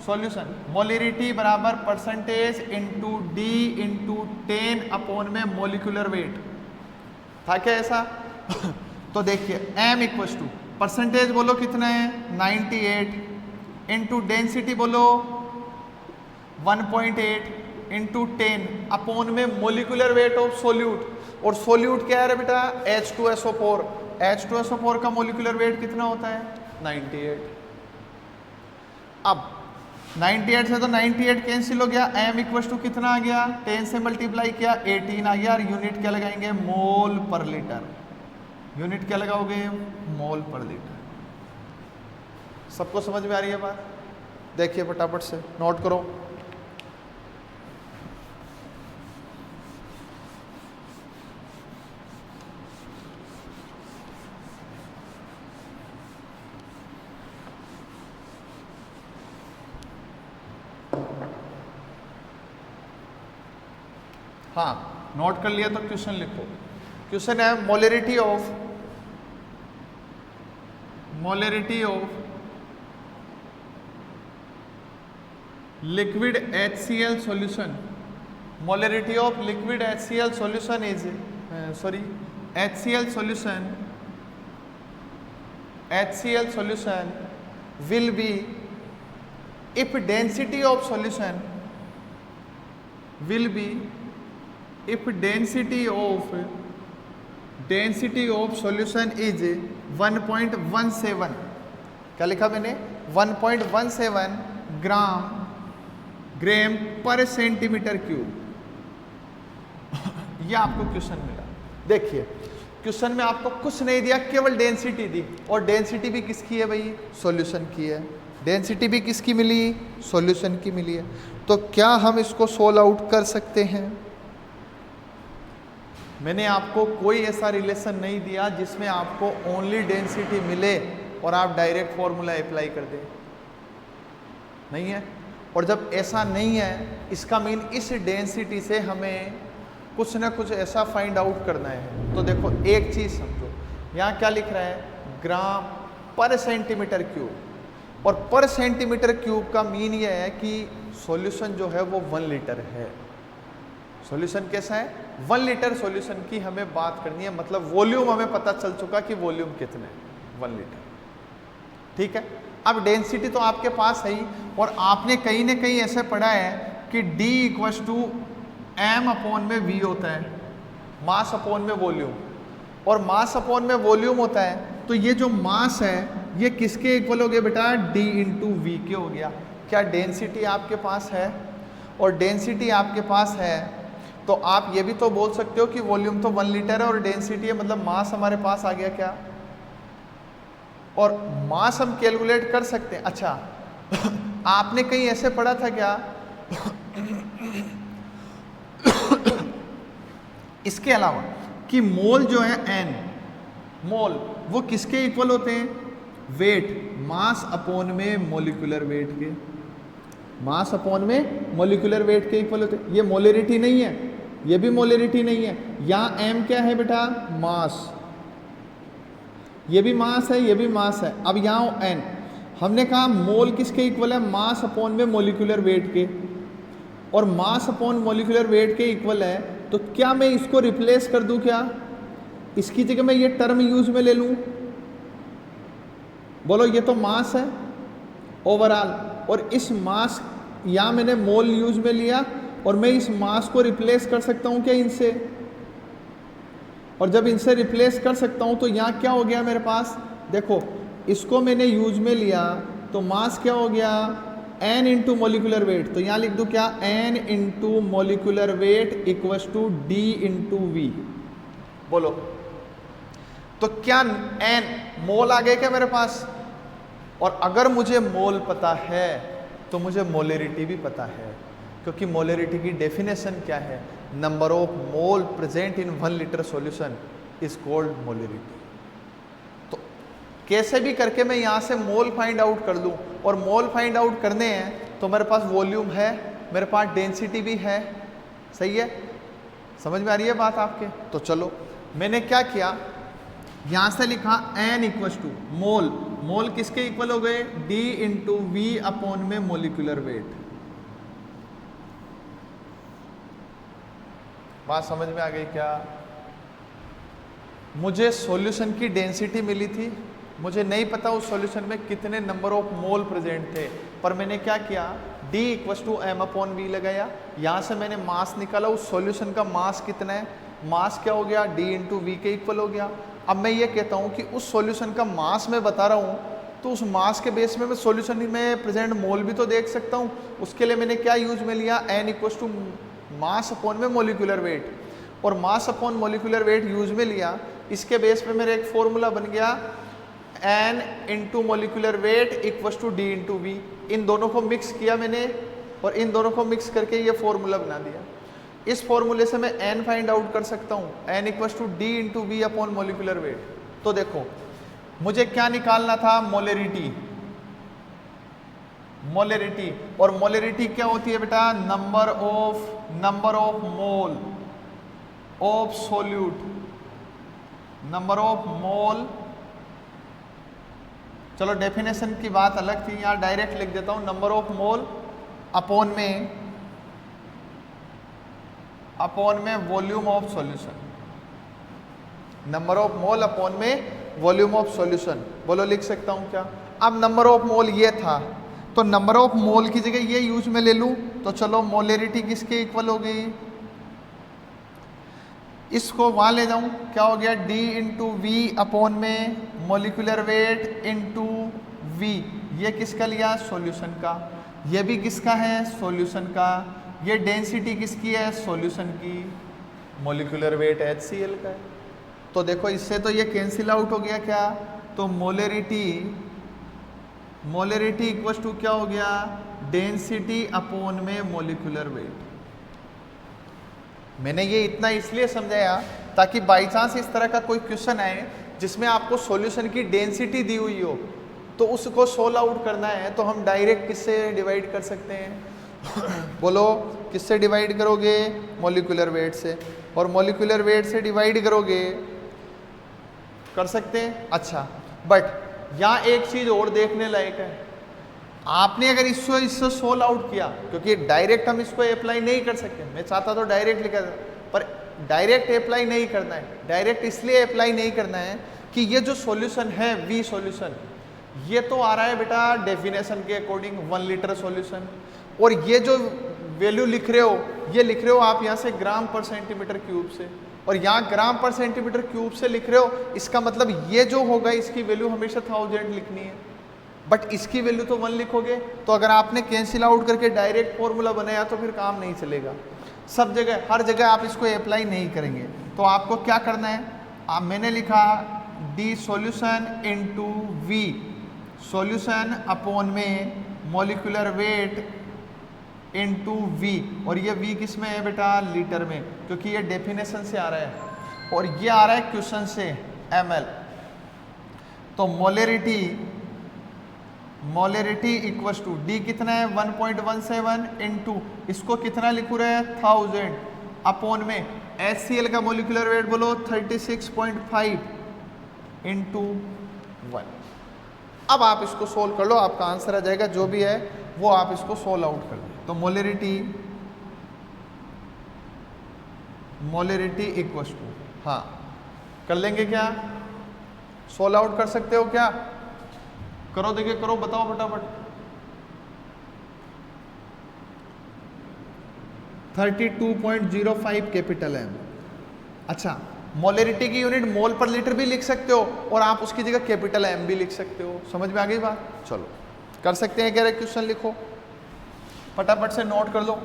सॉल्यूशन, मोलरिटी बराबर percentage into D into 10 upon में मोलिकुलर वेट था क्या ऐसा? तो देखिए m इक्वल टू परसेंटेज बोलो कितना है 98 इंटू डेंसिटी बोलो 1.8 इंटू 10 अपॉन में मोलिकुलर वेट ऑफ सोल्यूट, और सोल्यूट क्या है बेटा H2SO4, H2SO4 का मोलिकुलर वेट कितना होता है 98। अब 98 से तो 98 कैंसिल हो गया, m इक्वल टू कितना आ गया 10 से मल्टीप्लाई किया 18 आ गया, और यूनिट क्या लगाएंगे मोल पर लीटर, यूनिट क्या लगाओगे मोल पर लीटर। सबको समझ में आ रही है बात? देखिए फटाफट से नोट करो। हाँ नोट कर लिया तो क्वेश्चन लिखो। क्वेश्चन है molarity of liquid HCl solution, molarity of liquid HCl solution is HCl solution will be if density of solution will be if density of solution is 1.17, क्या लिखा मैंने 1.17 ग्राम पर सेंटीमीटर क्यूब। ये आपको क्वेश्चन मिला। देखिए क्वेश्चन में आपको कुछ नहीं दिया, केवल डेंसिटी दी, और डेंसिटी भी किसकी है भाई सॉल्यूशन की है, डेंसिटी भी किसकी मिली सॉल्यूशन की मिली है। तो क्या हम इसको सोल्व आउट कर सकते हैं? मैंने आपको कोई ऐसा रिलेशन नहीं दिया जिसमें आपको ओनली डेंसिटी मिले और आप डायरेक्ट फॉर्मूला अप्लाई कर दें, नहीं है। और जब ऐसा नहीं है, इसका मीन इस डेंसिटी से हमें कुछ ना कुछ ऐसा फाइंड आउट करना है। तो देखो एक चीज़ समझो, यहाँ क्या लिख रहा है ग्राम पर सेंटीमीटर क्यूब, और पर सेंटीमीटर क्यूब का मीन ये है कि सॉल्यूशन जो है वो 1 लीटर है। सॉल्यूशन कैसा है 1 लीटर सॉल्यूशन की हमें बात करनी है, मतलब वॉल्यूम हमें पता चल चुका कि वॉल्यूम कितने 1 लीटर, ठीक है। अब डेंसिटी तो आपके पास है ही, और आपने कहीं ना कहीं ऐसे पढ़ा है कि D equals to m upon में v होता है, मास अपॉन में वॉल्यूम, और मास अपॉन में वॉल्यूम होता है। तो ये जो मास है ये किसके इक्वल हो गया बेटा D इंटू वी के हो गया। क्या डेंसिटी आपके पास है? और डेंसिटी आपके पास है तो आप ये भी तो बोल सकते हो कि वॉल्यूम तो 1 लीटर है और डेंसिटी है, मतलब मास हमारे पास आ गया क्या, और मास हम कैलकुलेट कर सकते हैं। अच्छा आपने कहीं ऐसे पढ़ा था क्या इसके अलावा कि मोल जो है n मोल वो किसके इक्वल होते हैं वेट, मास अपॉन में मोलिकुलर वेट के, मास अपॉन में मोलिकुलर वेट के इक्वल होते हैं। ये मोलरिटी नहीं है, ये भी मोलरिटी नहीं है। यहाँ m क्या है बेटा मास, ये भी मास है, ये भी मास है। अब यहाँ n, हमने कहा मोल किसके इक्वल है मास अपॉन में मोलिकुलर वेट के, और मास अपॉन मोलिकुलर वेट के इक्वल है। तो क्या मैं इसको रिप्लेस कर दूं, क्या इसकी जगह मैं ये टर्म यूज में ले लूं? बोलो ये तो मास है ओवरऑल, और इस मास यहाँ मैंने मोल यूज में लिया, और मैं इस मास को रिप्लेस कर सकता हूँ क्या इनसे, और जब इनसे रिप्लेस कर सकता हूँ तो यहाँ क्या हो गया मेरे पास, देखो इसको मैंने यूज में लिया तो मास क्या हो गया n इंटू मोलिकुलर वेट। तो यहाँ लिख दूँ क्या n into molecular weight equals to d into v. बोलो तो क्या n मोल आ गए क्या मेरे पास, और अगर मुझे मोल पता है तो मुझे मोलरिटी भी पता है, क्योंकि मोलरिटी की डेफिनेशन क्या है, number of mole present in 1 litre solution is called molarity. तो कैसे भी करके मैं यहाँ से मोल फाइंड आउट कर लूँ, और मोल फाइंड आउट करने हैं तो मेरे पास वॉल्यूम है, मेरे पास डेंसिटी भी है, सही है, समझ में आ रही है बात आपके। तो चलो मैंने क्या किया, यहाँ से लिखा n इक्वल्स टू मोल मोल किसके इक्वल हो गए? D इंटू वी अपॉन में मोलिकुलर वेट। बात समझ में आ गई क्या? मुझे सॉल्यूशन की डेंसिटी मिली थी, मुझे नहीं पता उस सॉल्यूशन में कितने नंबर ऑफ मोल प्रेजेंट थे, पर मैंने क्या किया, D equals to M upon V लगाया, यहाँ से मैंने मास निकाला, उस सॉल्यूशन का मास कितना है, मास क्या हो गया, D इंटू वी के इक्वल हो गया। अब मैं ये कहता हूँ कि उस सॉल्यूशन का मास मैं बता रहा हूँ, तो उस मास के बेस में मैं सॉल्यूशन में प्रेजेंट मोल भी तो देख सकता हूँ। उसके लिए मैंने क्या यूज में लिया, N equals to mass upon में मोलिकुलर वेट, और mass upon molecular weight use में लिया। इसके बेस पे मेरा एक फॉर्मूला बन गया N into molecular weight equals to D into V. इन दोनों को मिक्स किया मैंने और इन दोनों को मिक्स करके ये फॉर्मूला बना दिया। इस फॉर्मूले से मैं N फाइंड आउट कर सकता हूँ, N equals to D into V upon molecular weight. तो देखो मुझे क्या निकालना था, मोलेरिटी। मोलेरिटी, और मोलेरिटी क्या होती है बेटा, number of mole of solute, number of मोल। चलो डेफिनेशन की बात अलग थी, यहाँ डायरेक्ट लिख देता हूं, नंबर ऑफ मोल अपॉन में volume of solution, number of mole upon में वॉल्यूम ऑफ सॉल्यूशन। बोलो लिख सकता हूं क्या? अब नंबर ऑफ मोल ये था, तो नंबर ऑफ मोल की जगह ये यूज में ले लूं, तो चलो मोलेरिटी किसके इक्वल हो गई, इसको वहां ले जाऊं, क्या हो गया, D इंटू वी अपॉन में मोलिकुलर वेट इंटू वी। ये किसका लिया, सॉल्यूशन का, ये भी किसका है, सॉल्यूशन का, ये डेंसिटी किसकी है, सॉल्यूशन की, मोलिकुलर वेट HCl का है। तो देखो इससे तो ये कैंसिल आउट हो गया क्या, तो मोलेरिटी इक्वल टू क्या हो गया, डेंसिटी अपॉन में मोलिकुलर वेट। मैंने ये इतना इसलिए समझाया ताकि बाई चांस इस तरह का कोई क्वेश्चन आए जिसमें आपको सॉल्यूशन की डेंसिटी दी हुई हो, तो उसको सोल्व आउट करना है, तो हम डायरेक्ट किससे डिवाइड कर सकते हैं बोलो किससे डिवाइड करोगे, मोलिकुलर वेट से, और मोलिकुलर वेट से डिवाइड करोगे, कर सकते हैं। अच्छा, बट यहाँ एक चीज और देखने लायक है, आपने अगर इससे सोल्व आउट किया, क्योंकि डायरेक्ट हम इसको अप्लाई नहीं कर सकते, मैं चाहता तो डायरेक्ट लिखा था, पर डायरेक्ट अप्लाई नहीं करना है। डायरेक्ट इसलिए अप्लाई नहीं करना है कि ये जो सॉल्यूशन है वी सॉल्यूशन, ये तो आ रहा है बेटा डेफिनेशन के अकॉर्डिंग 1 लीटर सॉल्यूशन, और ये जो वैल्यू लिख रहे हो, ये लिख रहे हो आप यहाँ से ग्राम पर सेंटीमीटर क्यूब से, और यहाँ ग्राम पर सेंटीमीटर क्यूब से लिख रहे हो, इसका मतलब ये जो होगा इसकी वैल्यू हमेशा 1000 लिखनी है, बट इसकी वैल्यू तो 1 लिखोगे। तो अगर आपने कैंसिल आउट करके डायरेक्ट फॉर्मूला बनाया तो फिर काम नहीं चलेगा, सब जगह हर जगह आप इसको अप्लाई नहीं करेंगे। तो आपको क्या करना है, मैंने लिखा D solution into V, solution upon में मॉलिक्यूलर वेट इनटू वी, और ये वी किस में है बेटा, लीटर में, क्योंकि ये डेफिनेशन से आ रहा है और ये आ रहा है क्वेश्चन से ml। तो मोलेरिटी इक्वल्स टू डी कितना है 1.17 इंटू इसको कितना लिखू रहे हैं 1000 अपॉन में HCl का मोलिकुलर वेट बोलो 36.5 इंटू 1। अब आप इसको सोल्व कर लो, आपका आंसर आ जाएगा, जो भी है वो आप इसको सोल्व आउट कर लो। तो मोलेरिटी इक्वल्स टू, हाँ कर लेंगे क्या, सोल्व आउट कर सकते हो क्या, करो देखिए, करो बताओ फटाफट। 32.05 कैपिटल M। अच्छा, मोलेरिटी की यूनिट मोल पर लीटर भी लिख सकते हो और आप उसकी जगह कैपिटल M भी लिख सकते हो। समझ में आ गई बात? चलो कर सकते हैं, कह रहे क्वेश्चन लिखो, फटाफट से नोट कर लो।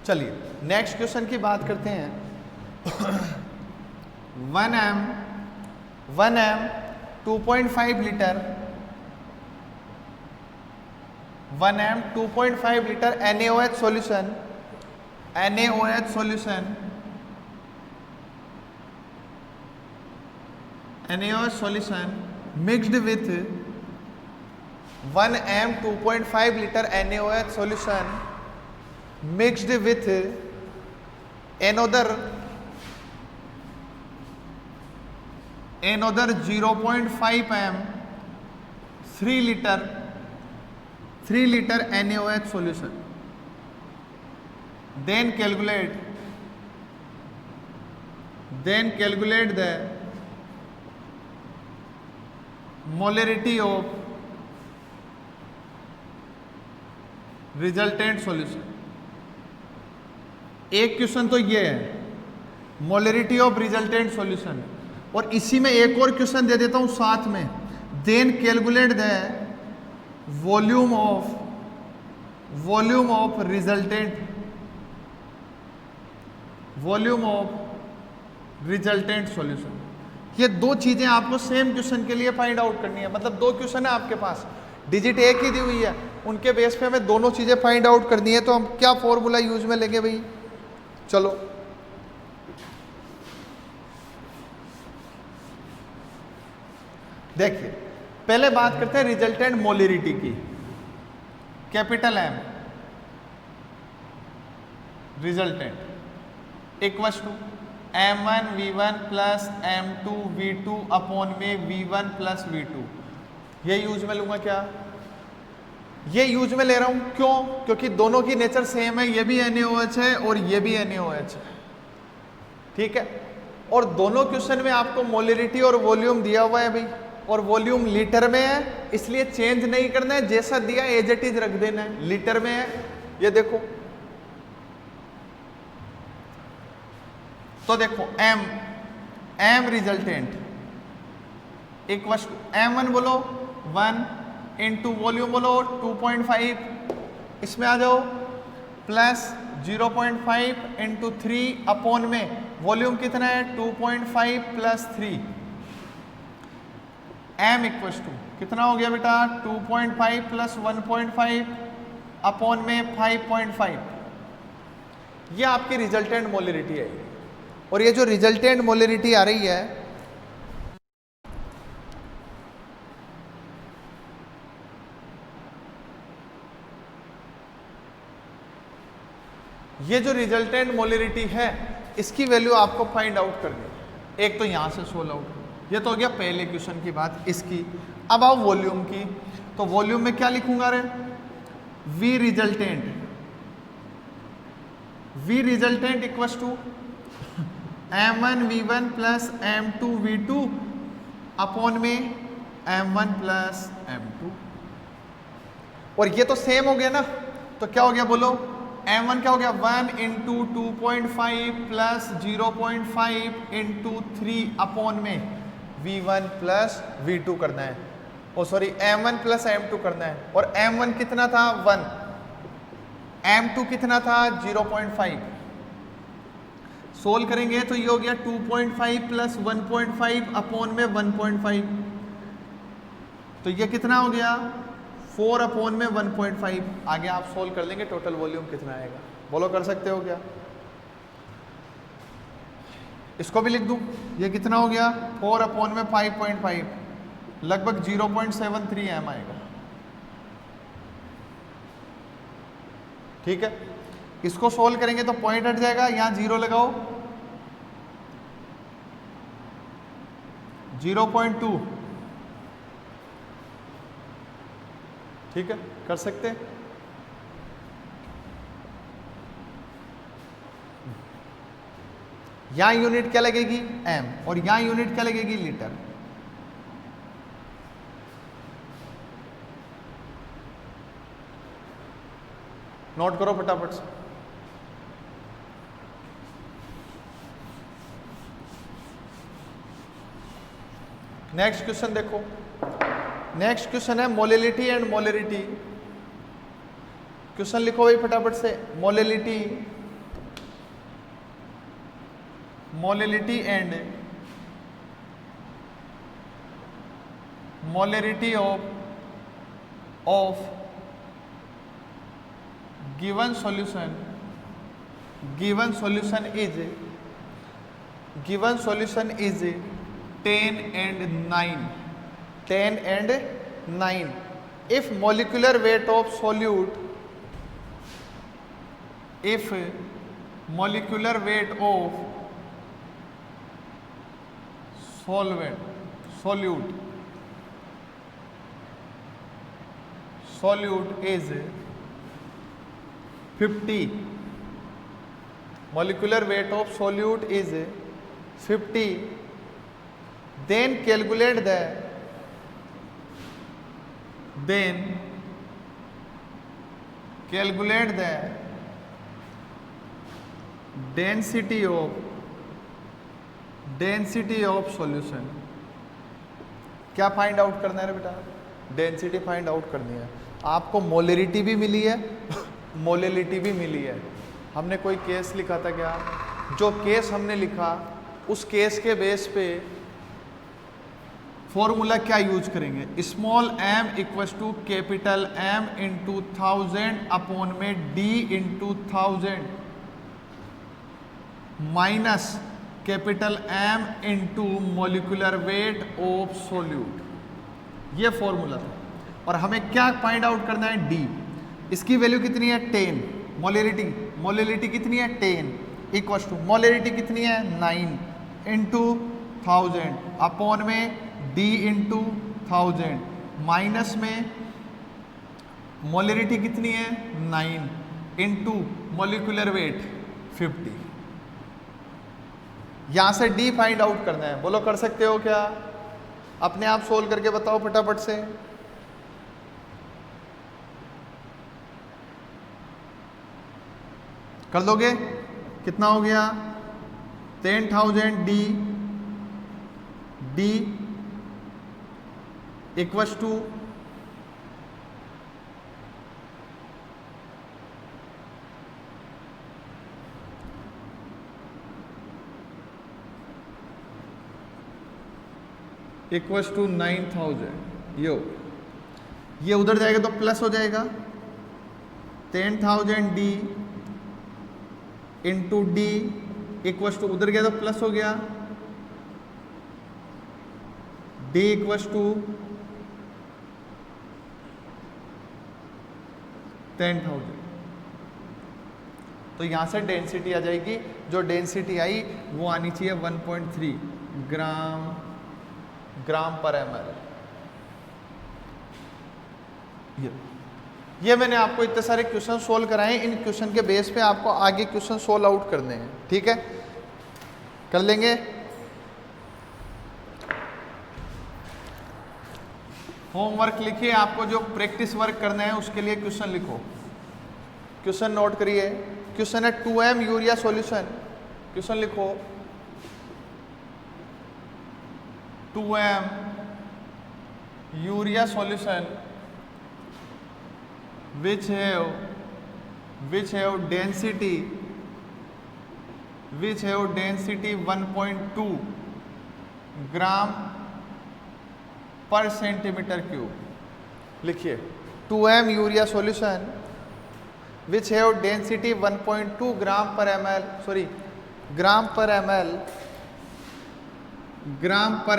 चलिए नेक्स्ट क्वेश्चन की बात करते हैं। 1 m 2.5 litre 1 m 2.5 litre NaOH solution mixed with 1 m 2.5 litre NaOH solution mixed with another 0.5 m 3 liter NaOH solution. Then calculate the molarity of resultant solution. एक क्वेश्चन तो ये है मोलरिटी ऑफ रिजल्टेंट सॉल्यूशन, और इसी में एक और question दे देता हूं साथ में. Then calculate the volume of resultant solution. ये दो चीजें आपको सेम क्वेश्चन के लिए फाइंड आउट करनी है. मतलब दो क्वेश्चन है आपके पास, डिजिट एक ही दी हुई है, उनके बेस पे हमें दोनों चीजें फाइंड आउट करनी है. तो हम क्या फॉर्मूला यूज में लेंगे भाई? चलो देखिए, पहले बात करते हैं रिजल्टेंट मोलरिटी की. Capital M resultant equals to M1V1 plus M2V2 upon में V1 प्लस V2. ये यूज में लूंगा क्या? ये यूज में ले रहा हूं. क्यों? क्योंकि दोनों की नेचर सेम है. ये भी NaOH है और ये भी NaOH है. ठीक है. और दोनों क्वेश्चन में आपको मोलरिटी और वॉल्यूम दिया हुआ है भाई, और वॉल्यूम लीटर में है, इसलिए चेंज नहीं करना है. जैसा दिया एज इट इज रख देना है. लीटर में है, ये देखो. तो देखो M resultant equal to M1 बोलो 1 इंटू वॉल्यूम बोलो 2.5, इसमें आ जाओ, प्लस 0.5 इंटू 3 अपॉन में वॉल्यूम कितना है 2.5 प्लस 3. M इक्वल टू कितना हो गया बेटा 2.5 प्लस 1.5 अपॉन में 5.5. ये आपकी रिजल्टेंट मोलरिटी है. और ये जो रिजल्टेंट मोलरिटी आ रही है, ये जो रिजल्टेंट मोलरिटी है, इसकी वैल्यू आपको फाइंड आउट करनी है. एक तो यहां से सोल्व आउट. ये तो हो गया पहले क्वेश्चन की बात इसकी. अब आओ वॉल्यूम की. तो वॉल्यूम में क्या लिखूंगा रे? V resultant equals to M1V1 plus M2V2 upon में M1 प्लस M2. और ये तो सेम हो गया ना, तो क्या हो गया बोलो? M1 क्या हो गया 1 इंटू 2.5 प्लस 0.5 इंटू 3 अपॉन में V1 प्लस V2 करना है. ओ सॉरी M1 प्लस M2 करना है. और M1 कितना था 1, M2 कितना था 0.5. सोल्व करेंगे तो ये हो गया 2.5 प्लस 1.5 अपॉन में 1.5. तो ये कितना हो गया 4 अपॉन में 1.5. आगे आप सोल्व कर लेंगे टोटल वॉल्यूम कितना आएगा. बोलो कर सकते हो क्या? इसको भी लिख दूं. ये कितना हो गया 4 अपॉन में 5.5, लगभग 0.73 m आएगा. ठीक है. इसको सोल्व करेंगे तो पॉइंट हट जाएगा, यहां 0 लगाओ, 0.2. ठीक है, कर सकते हैं. यहां यूनिट क्या लगेगी M, और यहां यूनिट क्या लगेगी लीटर. नोट करो फटाफट से. नेक्स्ट क्वेश्चन देखो. नेक्स्ट क्वेश्चन है मोलरिटी एंड मोलरिटी. क्वेश्चन लिखो भाई फटाफट से. Molarity and molarity of given solution is 10 and 9. If molecular weight of solute if molecular weight of solute is 50, molecular weight of solute is 50, then calculate the density of solution। क्या find out करना है रे बेटा? Density find out करनी है। आपको molarity भी मिली है, मोलिलिटी भी मिली है। हमने कोई केस लिखा था क्या? जो केस हमने लिखा उस केस के बेस पे फॉर्मूला क्या यूज करेंगे? Small m equals to capital M into 1000 upon में D into 1000 minus capital M into molecular weight of solute. ये फॉर्मूला था और हमें क्या फाइंड आउट करना है? D। इसकी वैल्यू कितनी है? 10। मोलिलिटी कितनी है? 10 इक्वल्स टू मोलिलिटी कितनी है? 9 इंटू 1000 अपॉन में D इंटू 1000 माइनस में मोलिलिटी कितनी है? 9 इंटू मोलिकुलर वेट 50। यहां से D फाइंड आउट करना है। बोलो कर सकते हो क्या? अपने आप सोल्व करके बताओ फटाफट से। कर दोगे? कितना हो गया? 10,000 D equals to equals to 9,000। ये उधर जाएगा तो प्लस हो जाएगा। 10,000 D into D equals to उधर गया तो प्लस हो गया D इक्वल्स टू 10,000। तो यहां से डेंसिटी आ जाएगी। जो डेंसिटी आई वो आनी चाहिए 1.3 ग्राम पर ml। ये मैंने आपको इतने सारे क्वेश्चन सोल्व कराए। इन क्वेश्चन के बेस पे आपको आगे क्वेश्चन सोल्व आउट करने हैं। ठीक है, कर लेंगे। होमवर्क लिखिए। आपको जो प्रैक्टिस वर्क करना है उसके लिए क्वेश्चन लिखो। क्वेश्चन नोट करिए। क्वेश्चन है 2m यूरिया सॉल्यूशन। क्वेश्चन लिखो 2m urea solution which have density 1.2 ग्राम पर सेंटीमीटर क्यूब। लिखिए 2m urea solution which have density 1.2 ग्राम पर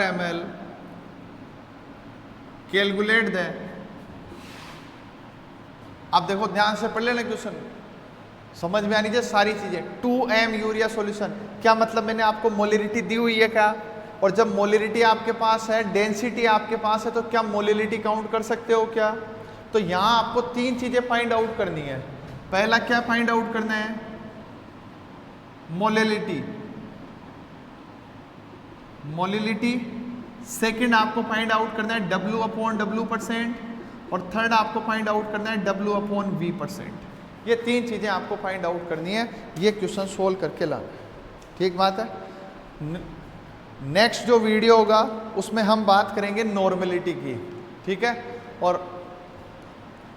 ml कैलकुलेट दें। आप देखो ध्यान से पढ़ लेना क्वेश्चन, समझ में आनी चाहिए सारी चीजें। 2m यूरिया सॉल्यूशन क्या मतलब? मैंने आपको मोलिलिटी दी हुई है क्या? और जब मोलिलिटी आपके पास है, डेंसिटी आपके पास है, तो क्या मोलिलिटी काउंट कर सकते हो क्या? तो यहां आपको तीन चीजें फाइंड आउट करनी है। पहला क्या फाइंड आउट करना है? मोलिलिटी। सेकंड आपको फाइंड आउट करना है W/W%। और थर्ड आपको फाइंड आउट करना है W/V%। ये तीन चीजें आपको फाइंड आउट करनी है। ये क्वेश्चन सोल्व करके लाना। ठीक बात है। नेक्स्ट जो वीडियो होगा उसमें हम बात करेंगे नॉर्मेलिटी की। ठीक है, और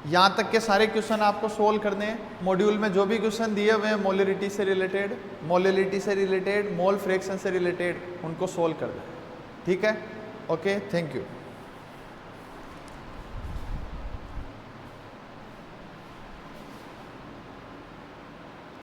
यहाँ तक के सारे क्वेश्चन आपको सोल्व करने हैं। मॉड्यूल में जो भी क्वेश्चन दिए हुए हैं मोलिलिटी से रिलेटेड, मोल फ्रैक्शन से रिलेटेड, उनको सोल्व करना है। ठीक है, ओके, थैंक यू।